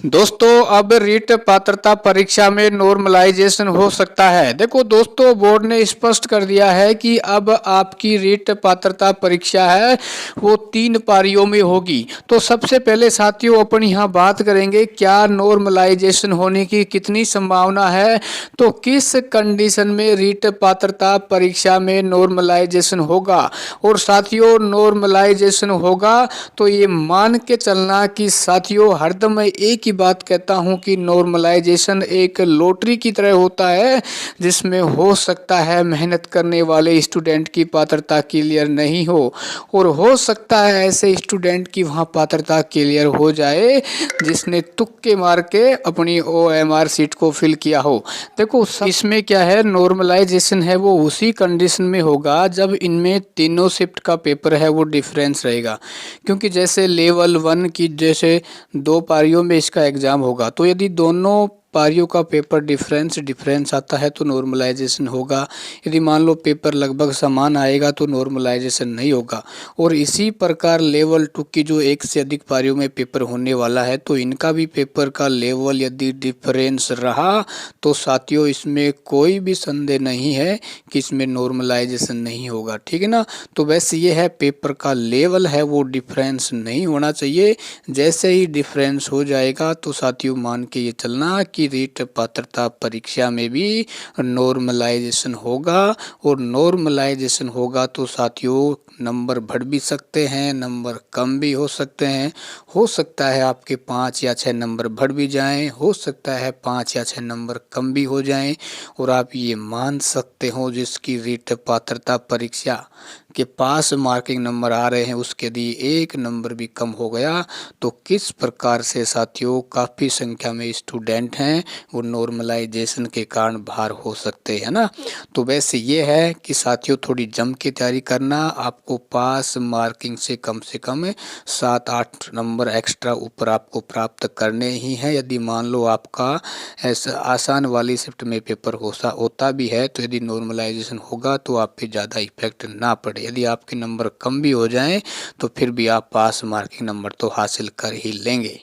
दोस्तों अब रीट पात्रता परीक्षा में नॉर्मलाइजेशन हो सकता है। देखो दोस्तों, बोर्ड ने स्पष्ट कर दिया है कि अब आपकी रीट पात्रता परीक्षा है वो 3 पारियों में होगी। तो सबसे पहले साथियों अपन यहाँ बात करेंगे क्या नॉर्मलाइजेशन होने की कितनी संभावना है। तो किस कंडीशन में रीट पात्रता परीक्षा में नॉर्मलाइजेशन होगा। और साथियों नॉर्मलाइजेशन होगा तो ये मान के चलना कि साथियों हरदम मैं एक ही बात कहता हूं कि नॉर्मलाइजेशन एक लॉटरी की तरह होता है, जिसमें हो सकता है मेहनत करने वाले स्टूडेंट की पात्रता क्लियर नहीं हो और हो सकता है ऐसे स्टूडेंट की वहां पात्रता क्लियर हो जाए जिसने तुक्के मार के अपनी ओएमआर सीट को फिल किया हो। देखो इसमें क्या है, नॉर्मलाइजेशन है वो उसी कंडीशन में होगा जब इनमें तीनों शिफ्ट का पेपर है वो डिफरेंस रहेगा। क्योंकि जैसे लेवल 1 की जैसे 2 पारियों में इसका एग्ज़ाम होगा, तो यदि दोनों पारियों का पेपर डिफरेंस आता है तो नॉर्मलाइजेशन होगा। यदि मान लो पेपर लगभग समान आएगा तो नॉर्मलाइजेशन नहीं होगा। और इसी प्रकार लेवल 2 की जो एक से अधिक पारियों में पेपर होने वाला है तो इनका भी पेपर का लेवल यदि डिफरेंस रहा तो साथियों इसमें कोई भी संदेह नहीं है कि इसमें नॉर्मलाइजेशन नहीं होगा। ठीक है ना। तो वैसे ये है, पेपर का लेवल है वो डिफरेंस नहीं होना चाहिए। जैसे ही डिफरेंस हो जाएगा तो साथियों मान के ये चलना कि रीट पात्रता परीक्षा में भी नॉर्मलाइजेशन होगा। और नॉर्मलाइजेशन होगा तो साथियों नंबर बढ़ भी सकते हैं, नंबर कम भी हो सकते हैं। हो सकता है आपके 5 या 6 नंबर बढ़ भी जाएं, हो सकता है 5 या 6 नंबर कम भी हो जाएं। और आप ये मान सकते हो जिसकी रीट पात्रता परीक्षा के पास मार्किंग नंबर आ रहे हैं उसके यदि 1 नंबर भी कम हो गया तो किस प्रकार से साथियों काफ़ी संख्या में स्टूडेंट हैं वो नॉर्मलाइजेशन के कारण बाहर हो सकते हैं ना। तो वैसे ये है कि साथियों थोड़ी जम के तैयारी करना, आपको पास मार्किंग से कम 7-8 नंबर एक्स्ट्रा ऊपर आपको प्राप्त करने ही हैं। यदि मान लो आपका ऐसा आसान वाली शिफ्ट में पेपर होता भी है तो यदि नॉर्मलाइजेशन होगा तो आप पे ज़्यादा इफेक्ट ना पड़े। यदि आपके नंबर कम भी हो जाएं तो फिर भी आप पास मार्किंग नंबर तो हासिल कर ही लेंगे।